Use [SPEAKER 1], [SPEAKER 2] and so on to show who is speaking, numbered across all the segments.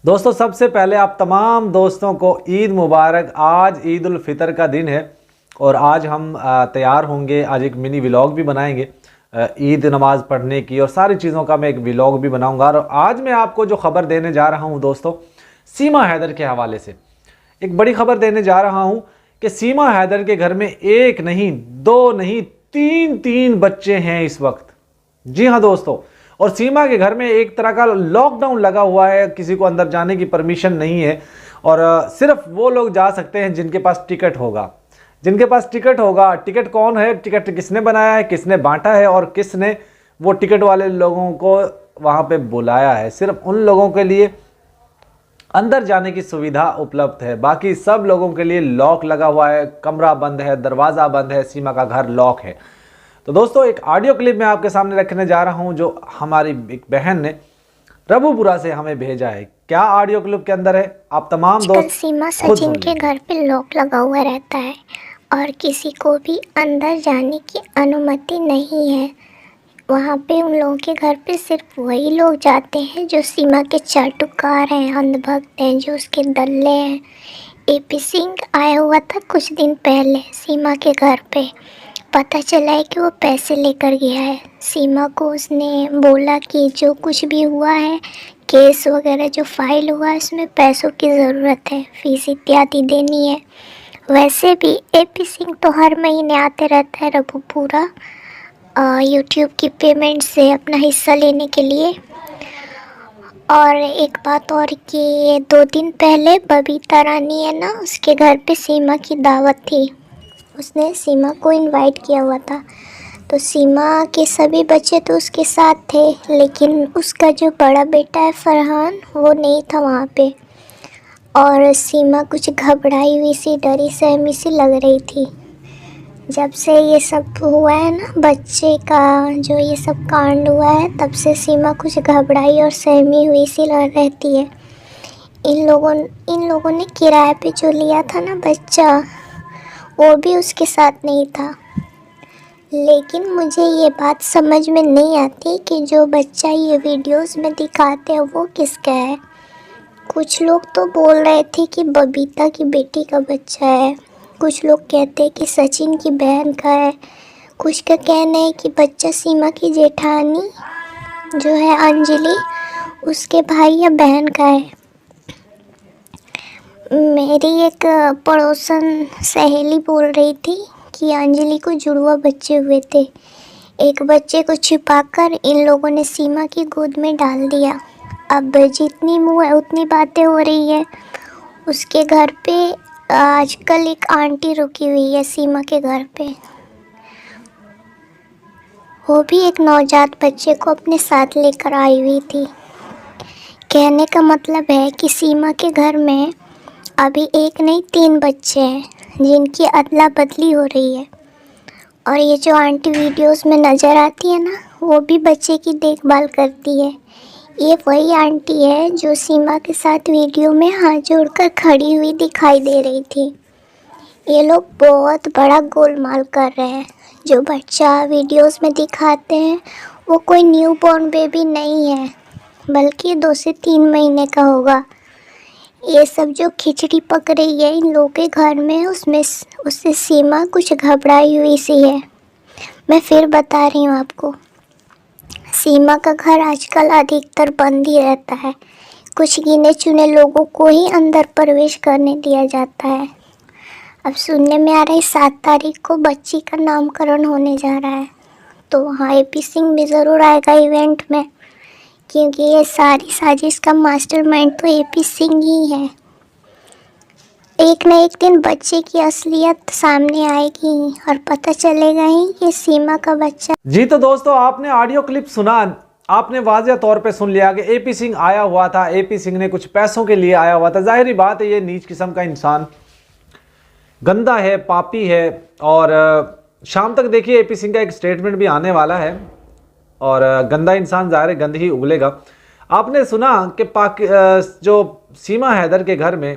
[SPEAKER 1] दोस्तों सबसे पहले आप तमाम दोस्तों को ईद मुबारक। आज ईद उल फितर का दिन है और आज हम तैयार होंगे। आज एक मिनी व्लॉग भी बनाएंगे ईद नमाज़ पढ़ने की, और सारी चीज़ों का मैं एक व्लॉग भी बनाऊंगा। और आज मैं आपको जो खबर देने जा रहा हूं दोस्तों, सीमा हैदर के हवाले से एक बड़ी खबर देने जा रहा हूं कि सीमा हैदर के घर में एक नहीं, दो नहीं, तीन बच्चे हैं इस वक्त। जी हाँ दोस्तों, और सीमा के घर में एक तरह का लॉकडाउन लगा हुआ है, किसी को अंदर जाने की परमिशन नहीं है और सिर्फ वो लोग जा सकते हैं जिनके पास टिकट होगा। जिनके पास टिकट होगा, टिकट कौन है, टिकट किसने बनाया है, किसने बांटा है और किसने वो टिकट वाले लोगों को वहाँ पे बुलाया है, सिर्फ उन लोगों के लिए अंदर जाने की सुविधा उपलब्ध है। बाकी सब लोगों के लिए लॉक लगा हुआ है, कमरा बंद है, दरवाज़ा बंद है, सीमा का घर लॉक है। तो दोस्तों एक ऑडियो क्लिप मैं आपके सामने रखने जा रहा हूं जो हमारी एक बहन ने रबुपुरा से हमें भेजा है। क्या ऑडियो क्लिप के अंदर है, आप तमाम दोस्त
[SPEAKER 2] सीमा सचिन के घर पे लॉक लगा हुआ रहता है और किसी को भी अंदर जाने की अनुमति नहीं है। वहाँ पे उन लोगों के घर पे सिर्फ वही लोग जाते हैं जो सीमा के चाटुकार हैं, अंधभक्त हैं, जो उसके दल्ले हैं। एपी सिंह आया हुआ था कुछ दिन पहले सीमा के घर पे। पता चला है कि वो पैसे लेकर गया है। सीमा को उसने बोला कि जो कुछ भी हुआ है, केस वगैरह जो फाइल हुआ है, उसमें पैसों की ज़रूरत है, फीस इत्यादि देनी है। वैसे भी एपी सिंह तो हर महीने आते रहता है रबुपुरा यूट्यूब की पेमेंट से अपना हिस्सा लेने के लिए। और एक बात और कि 2 दिन पहले बबीता रानी है ना, उसके घर पे सीमा की दावत थी। उसने सीमा को इनवाइट किया हुआ था, तो सीमा के सभी बच्चे तो उसके साथ थे, लेकिन उसका जो बड़ा बेटा है फरहान, वो नहीं था वहाँ पे। और सीमा कुछ घबराई हुई सी, डरी सहमी सी लग रही थी। जब से ये सब हुआ है ना, बच्चे का जो ये सब कांड हुआ है, तब से सीमा कुछ घबराई और सहमी हुई सी रहती है। इन लोगों ने किराए पे जो लिया था ना बच्चा, वो भी उसके साथ नहीं था। लेकिन मुझे ये बात समझ में नहीं आती कि जो बच्चा ये वीडियोस में दिखाते हैं वो किसका है। कुछ लोग तो बोल रहे थे कि बबीता की बेटी का बच्चा है, कुछ लोग कहते हैं कि सचिन की बहन का है, कुछ का कहना है कि बच्चा सीमा की जेठानी जो है अंजलि, उसके भाई या बहन का है। मेरी एक पड़ोसन सहेली बोल रही थी कि अंजलि को जुड़वा बच्चे हुए थे। एक बच्चे को छिपाकर इन लोगों ने सीमा की गोद में डाल दिया। अब जितनी मुँह है उतनी बातें हो रही है। उसके घर पे आजकल एक आंटी रुकी हुई है सीमा के घर पे, वो भी एक नवजात बच्चे को अपने साथ लेकर आई हुई थी। कहने का मतलब है कि सीमा के घर में अभी एक नहीं 3 बच्चे हैं जिनकी अदला बदली हो रही है। और ये जो आंटी वीडियोस में नज़र आती है ना, वो भी बच्चे की देखभाल करती है। ये वही आंटी है जो सीमा के साथ वीडियो में हाथ जोड़कर खड़ी हुई दिखाई दे रही थी। ये लोग बहुत बड़ा गोलमाल कर रहे हैं। जो बच्चा वीडियोस में दिखाते हैं वो कोई न्यू बॉर्न बेबी नहीं है, बल्कि 2 से 3 महीने का होगा। ये सब जो खिचड़ी पक रही है इन लोगों के घर में, उससे सीमा कुछ घबराई हुई सी है। मैं फिर बता रही हूँ आपको, सीमा का घर आजकल अधिकतर बंद ही रहता है। कुछ गिने चुने लोगों को ही अंदर प्रवेश करने दिया जाता है। अब सुनने में आ रहा है 7 तारीख को बच्ची का नामकरण होने जा रहा है, तो वहाँ एपी सिंह भी ज़रूर आएगा इवेंट में, क्योंकि ये सारी साजिश का मास्टरमाइंड तो एपी सिंह ही है। एक न एक दिन बच्चे की असलियत सामने आएगी और पता चलेगा ही कि सीमा का बच्चा।
[SPEAKER 1] जी तो दोस्तों आपने ऑडियो क्लिप सुना, आपने वाज़ेह तौर पे सुन लिया कि एपी सिंह आया हुआ था, एपी सिंह ने कुछ पैसों के लिए आया हुआ था। जाहिर बात है ये नीच किस्म का इंसान गंदा है, पापी है। और शाम तक देखिए एपी सिंह का एक स्टेटमेंट भी आने वाला है, और गंदा इंसान ज़ाहिर है गंद ही उगलेगा। आपने सुना कि जो सीमा हैदर के घर में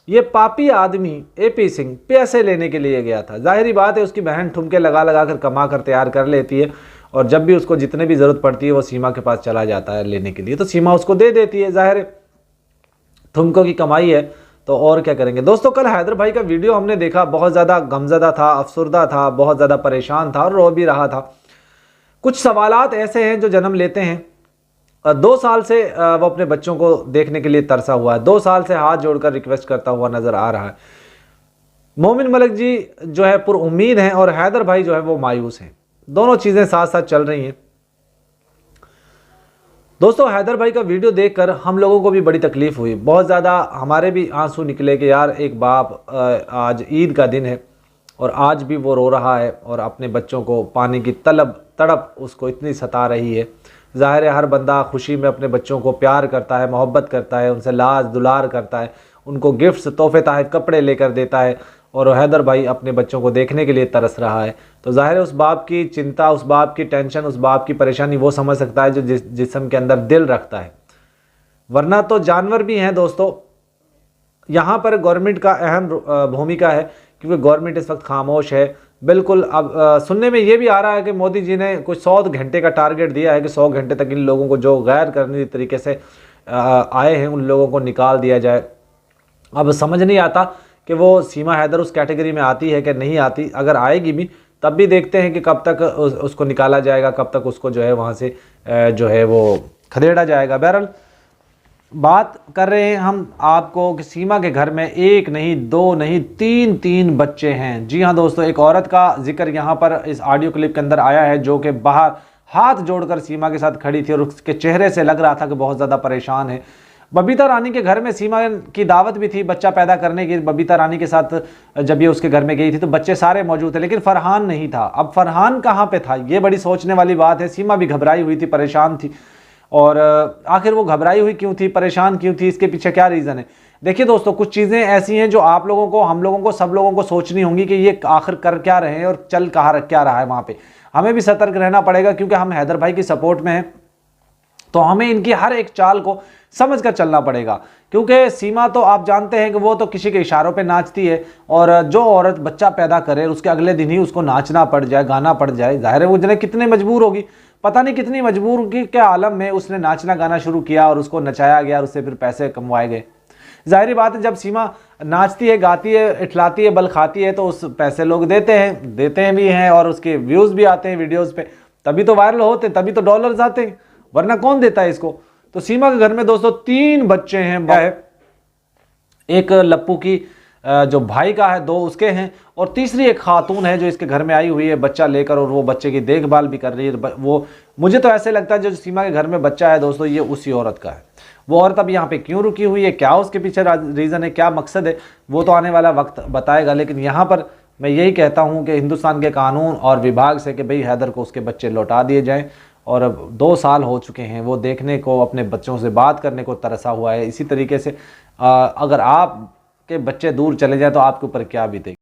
[SPEAKER 1] ये पापी आदमी एपी सिंह पैसे लेने के लिए गया था। जाहिर बात है उसकी बहन ठुमके लगा लगा कर कमा कर तैयार कर लेती है, और जब भी उसको जितने भी ज़रूरत पड़ती है वो सीमा के पास चला जाता है लेने के लिए, तो सीमा उसको दे देती है। जाहिर है तुमको की कमाई है तो और क्या करेंगे। दोस्तों कल हैदर भाई का वीडियो हमने देखा, बहुत ज़्यादा गमज़दा था, अफसुर्दा था, बहुत ज़्यादा परेशान था और रो भी रहा था। कुछ सवालात ऐसे हैं जो जन्म लेते हैं। 2 साल से वो अपने बच्चों को देखने के लिए तरसा हुआ है, 2 साल से हाथ जोड़कर रिक्वेस्ट करता हुआ नज़र आ रहा है। मोमिन मलिक जी जो है पुरुम्मीद हैं और हैदर भाई जो है वो मायूस हैं। दोनों चीज़ें साथ साथ चल रही हैं। दोस्तों हैदर भाई का वीडियो देखकर हम लोगों को भी बड़ी तकलीफ़ हुई, बहुत ज़्यादा हमारे भी आंसू निकले कि यार एक बाप आज ईद का दिन है और आज भी वो रो रहा है और अपने बच्चों को पाने की तड़प उसको इतनी सता रही है। ज़ाहिर है हर बंदा खुशी में अपने बच्चों को प्यार करता है, मोहब्बत करता है, उनसे लाज दुलार करता है, उनको गिफ्ट्स तोहफे तहफ़ कपड़े लेकर देता है और हैदर भाई अपने बच्चों को देखने के लिए तरस रहा है। तो ज़ाहिर है उस बाप की चिंता, उस बाप की टेंशन, उस बाप की परेशानी वो समझ सकता है जो जिस्म के अंदर दिल रखता है। वरना तो जानवर भी हैं दोस्तों। यहाँ पर गवर्नमेंट का अहम भूमिका है क्योंकि गवर्नमेंट इस वक्त खामोश है बिल्कुल। अब सुनने में ये भी आ रहा है कि मोदी जी ने कुछ 100 घंटे का टारगेट दिया है कि 100 घंटे तक इन लोगों को जो गैर कानूनी तरीके से आए हैं उन लोगों को निकाल दिया जाए। अब समझ नहीं आता कि वो सीमा हैदर उस कैटेगरी में आती है कि नहीं आती। अगर आएगी भी तब भी देखते हैं कि कब तक उसको निकाला जाएगा, कब तक उसको जो है वहाँ से जो है वो खदेड़ा जाएगा। बहरहाल बात कर रहे हैं हम आपको कि सीमा के घर में 1 नहीं 2 नहीं 3 बच्चे हैं। जी हाँ दोस्तों, एक औरत का जिक्र यहाँ पर इस ऑडियो क्लिप के अंदर आया है जो कि बाहर हाथ जोड़कर सीमा के साथ खड़ी थी और उसके चेहरे से लग रहा था कि बहुत ज़्यादा परेशान है। बबीता रानी के घर में सीमा की दावत भी थी बच्चा पैदा करने की। बबीता रानी के साथ जब ये उसके घर में गई थी तो बच्चे सारे मौजूद थे लेकिन फरहान नहीं था। अब फरहान कहाँ पे था, ये बड़ी सोचने वाली बात है। सीमा भी घबराई हुई थी, परेशान थी और आखिर वो घबराई हुई क्यों थी, परेशान क्यों थी, इसके पीछे क्या रीज़न है। देखिए दोस्तों, कुछ चीज़ें ऐसी हैं जो आप लोगों को, हम लोगों को, सब लोगों को सोचनी होंगी कि ये आखिर कर क्या रहे हैं और चल क्या रहा है। वहाँ पे हमें भी सतर्क रहना पड़ेगा क्योंकि हम हैदर भाई की सपोर्ट में हैं, तो हमें इनकी हर एक चाल को समझ कर चलना पड़ेगा। क्योंकि सीमा तो आप जानते हैं कि वो तो किसी के इशारों पे नाचती है और जो औरत बच्चा पैदा करे उसके अगले दिन ही उसको नाचना पड़ जाए, गाना पड़ जाए, जाहिर है वो जने कितने मजबूर होगी, पता नहीं कितनी मजबूर के आलम में उसने नाचना गाना शुरू किया और उसको नचाया गया और उससे फिर पैसे कमवाए गए। जाहिर बात है जब सीमा नाचती है, गाती है, इठलाती है, बल खाती है तो उस पैसे लोग देते हैं भी हैं और उसके व्यूज़ भी आते हैं वीडियोज़ पे, तभी तो वायरल होते हैं, तभी तो डॉलर्स आते हैं, वरना कौन देता है इसको। तो सीमा के घर में दोस्तों 3 बच्चे हैं, एक लप्पू की जो भाई का है, 2 उसके हैं और तीसरी एक खातून है जो इसके घर में आई हुई है बच्चा लेकर और वो बच्चे की देखभाल भी कर रही है। वो मुझे तो ऐसे लगता है जो सीमा के घर में बच्चा है दोस्तों ये उसी औरत का है। वो औरत अब यहाँ पे क्यों रुकी हुई है, क्या उसके पीछे रीज़न है, क्या मकसद है, वो तो आने वाला वक्त बताएगा। लेकिन यहाँ पर मैं यही कहता हूँ कि हिंदुस्तान के कानून और विभाग से कि भाई हैदर को उसके बच्चे लौटा दिए जाएँ। और अब 2 साल हो चुके हैं, वो देखने को, अपने बच्चों से बात करने को तरसा हुआ है। इसी तरीके से अगर आप के बच्चे दूर चले जाए तो आपके ऊपर क्या बीतेगी।